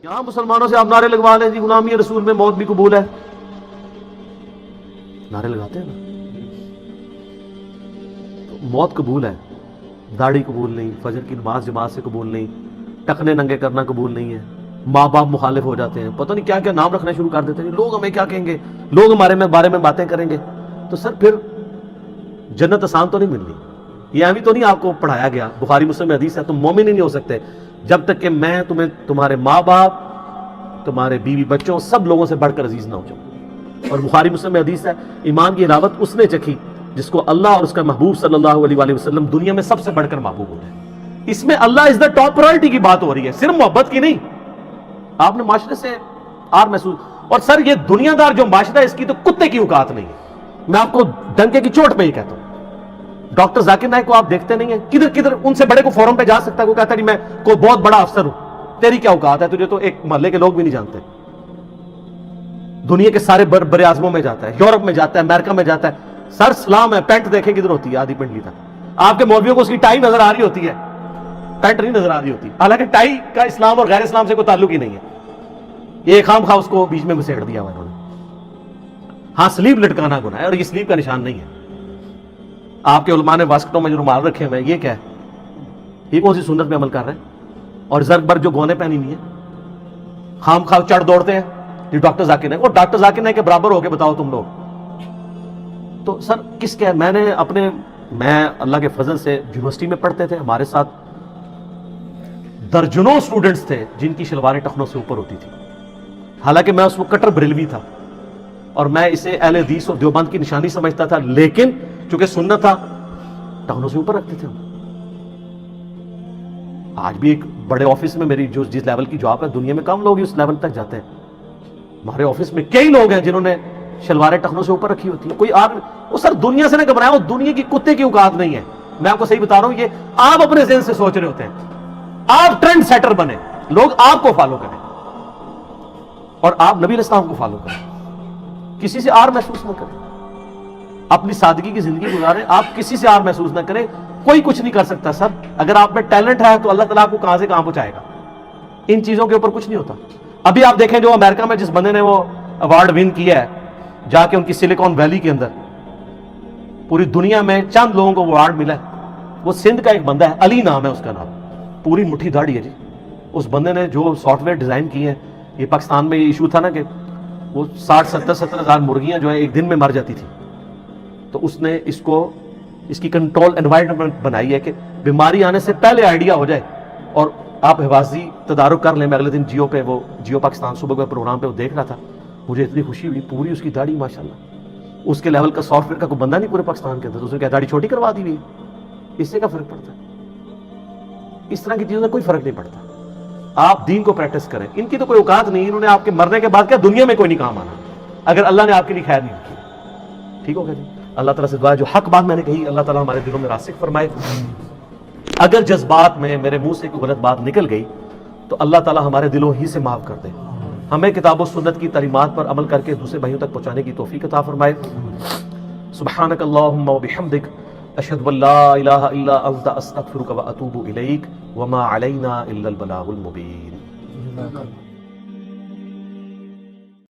یہاں مسلمانوں سے آپ نعرے لگوا لیں جی غلامی رسول میں موت بھی قبول ہے، نعرے لگاتے ہیں نا، تو موت قبول ہے، داڑھی قبول نہیں، فجر کی نماز جماعت سے قبول نہیں، ٹکنے ننگے کرنا قبول نہیں ہے، ماں باپ مخالف ہو جاتے ہیں، پتہ نہیں کیا کیا نام رکھنا شروع کر دیتے ہیں، لوگ ہمیں کیا کہیں گے، لوگ ہمارے بارے میں باتیں کریں گے، تو سر پھر جنت آسان تو نہیں ملنی، یہ ابھی تو نہیں آپ کو پڑھایا گیا، بخاری مسلم میں حدیث ہے تم مومن ہی نہیں ہو سکتے جب تک کہ میں تمہیں تمہارے ماں باپ، تمہارے بیوی بچوں سب لوگوں سے بڑھ کر عزیز نہ ہو جاؤں۔ اور بخاری مسلم میں حدیث ہے ایمان کی حلاوت اس نے چکھی جس کو اللہ اور اس کا محبوب صلی اللہ علیہ وآلہ وسلم دنیا میں سب سے بڑھ کر محبوب ہوتے ہیں۔ اس میں اللہ از دا ٹاپ پرائورٹی کی بات ہو رہی ہے، صرف محبت کی نہیں۔ آپ نے معاشرے سے آر محسوس، اور سر یہ دنیا دار جو معاشرہ ہے اس کی تو کتے کی اوقات نہیں ہے، میں آپ کو ڈنکے کی چوٹ پہ ہی کہتا ہوں۔ ڈاکٹر ذاکر نائک کو آپ دیکھتے نہیں ہیں، کدھر کدھر ان سے بڑے کو فورم پہ جا سکتا ہے، وہ کہتا نہیں میں کوئی بہت بڑا افسر ہوں، تیری کیا اوقات ہے، تجھے تو ایک محلے کے لوگ بھی نہیں جانتے۔ دنیا کے سارے بر اعظموں میں جاتا ہے، یورپ میں جاتا ہے، امریکہ میں جاتا ہے، سر سلام ہے، پینٹ دیکھیں کدھر ہوتی ہے آدھی پنڈلی تک، آپ کے مولویوں کو اس کی ٹائی نظر آ رہی ہوتی ہے، پینٹ نہیں نظر آ رہی ہوتی، حالانکہ ٹائی کا اسلام اور غیر اسلام سے کوئی تعلق ہی نہیں ہے، یہ خام خواہ اس کو بیچ میں گھسیڑ دیا ہوا انہوں نے۔ ہاں سلیب لٹکانا گناہ ہے اور یہ سلیب کا نشان نہیں ہے۔ آپ کے علماء نے واسکٹوں میں جو رومال رکھے ہوئے ہیں یہ کیا ہے، یہ کون سی سنت میں عمل کر رہے ہیں؟ اور زرگ بر جو گونے پہنی ہوئی ہیں، خام خواہ چڑھ دوڑتے ہیں یہ ڈاکٹر ذاکر نائک، اور ڈاکٹر ذاکر نائک کے برابر ہو کے بتاؤ تم لوگ، تو سر کس کے، میں اللہ کے فضل سے یونیورسٹی میں پڑھتے تھے، ہمارے ساتھ درجنوں اسٹوڈنٹس تھے جن کی شلواریں ٹخنوں سے اوپر ہوتی تھی، حالانکہ میں اس وقت کٹر بریلوی تھا اور میں اسے اہل حدیث اور دیوبند کی نشانی سمجھتا تھا، لیکن چونکہ سنت تھا ٹخنوں سے اوپر رکھتے تھے ہم۔ آج بھی ایک بڑے آفس میں میری جس لیول کی جاب ہے دنیا میں کم لوگ ہی اس لیول تک جاتے ہیں، ہمارے آفس میں کئی لوگ ہیں جنہوں نے شلواریں ٹخنوں سے اوپر رکھی ہوتی ہیں، کوئی وہ سر دنیا سے نہ گھبرائے، وہ دنیا کی کتے کی اوقات نہیں ہے، میں آپ کو صحیح بتا رہا ہوں، یہ آپ اپنے ذہن سے سوچ رہے ہوتے ہیں، آپ ٹرینڈ سیٹر بنے، لوگ آپ کو فالو کریں اور آپ نبی علیہ السلام کو فالو کریں، کسی سے آر محسوس نہ کریں، اپنی سادگی کی زندگی گزاریں، آپ کسی سے آر محسوس نہ کریں، کوئی کچھ نہیں کر سکتا سر، اگر آپ میں ٹیلنٹ ہے تو اللہ تعالیٰ آپ کو کہاں سے کہاں پہنچائے گا، ان چیزوں کے اوپر کچھ نہیں ہوتا۔ ابھی آپ دیکھیں جو امریکہ میں جس بندے نے وہ ایوارڈ ون کیا ہے جا کے ان کی سلیکون ویلی کے اندر، پوری دنیا میں چند لوگوں کو ایوارڈ ملا ہے، وہ سندھ کا ایک بندہ ہے، علی نام ہے اس کا نام، پوری مٹھی داڑھی ہے جی، اس بندے نے جو سافٹ ویئر ڈیزائن کیے ہیں، یہ پاکستان میں یہ ایشو تھا نا کہ وہ 60-70 ہزار مرغیاں جو ہیں ایک دن میں مر جاتی تھی، تو اس نے اس کی کنٹرول انوائرمنٹ بنائی ہے کہ بیماری آنے سے پہلے آئیڈیا ہو جائے، اور آپ حفاظتی تدارک کر لیں۔ میں اگلے دن جیو پاکستان صبح کے پروگرام پہ وہ دیکھ رہا تھا، مجھے اتنی خوشی ہوئی، پوری اس کی داڑھی ماشاءاللہ، اس کے لیول کا سافٹ ویئر کا کوئی بندہ نہیں پورے پاکستان کے اندر، اس نے کیا داڑھی چھوٹی کروا دی ہوئی، اس سے کیا فرق پڑتا ہے؟ اس طرح کی چیزوں سے کوئی فرق نہیں پڑتا، آپ دین کو پریکٹس کریں، ان کی تو کوئی اوقات نہیں، انہوں نے آپ کے مرنے کے بعد کیا دنیا میں کوئی نہیں کام آنا اگر اللہ نے آپ کے لیے خیر نہیں کی۔ ٹھیک ہو گیا جی؟ اللہ تعالیٰ سے دعا ہے جو حق بات میں نے کہی اللہ تعالیٰ ہمارے دلوں میں راسخ فرمائے، اگر جذبات میں میرے منہ سے کوئی غلط بات نکل گئی تو اللہ تعالیٰ ہمارے دلوں ہی سے معاف کر دے، ہمیں کتاب و سنت کی تعلیمات پر عمل کر کے دوسرے بھائیوں تک پہنچانے کی توفیق عطا فرمائے۔ سبحانک اللہم و بحمدک، اشہد ان لا الہ الا انت، استغفرک و اتوب الیک، وما علینا الا البلاغ المبین۔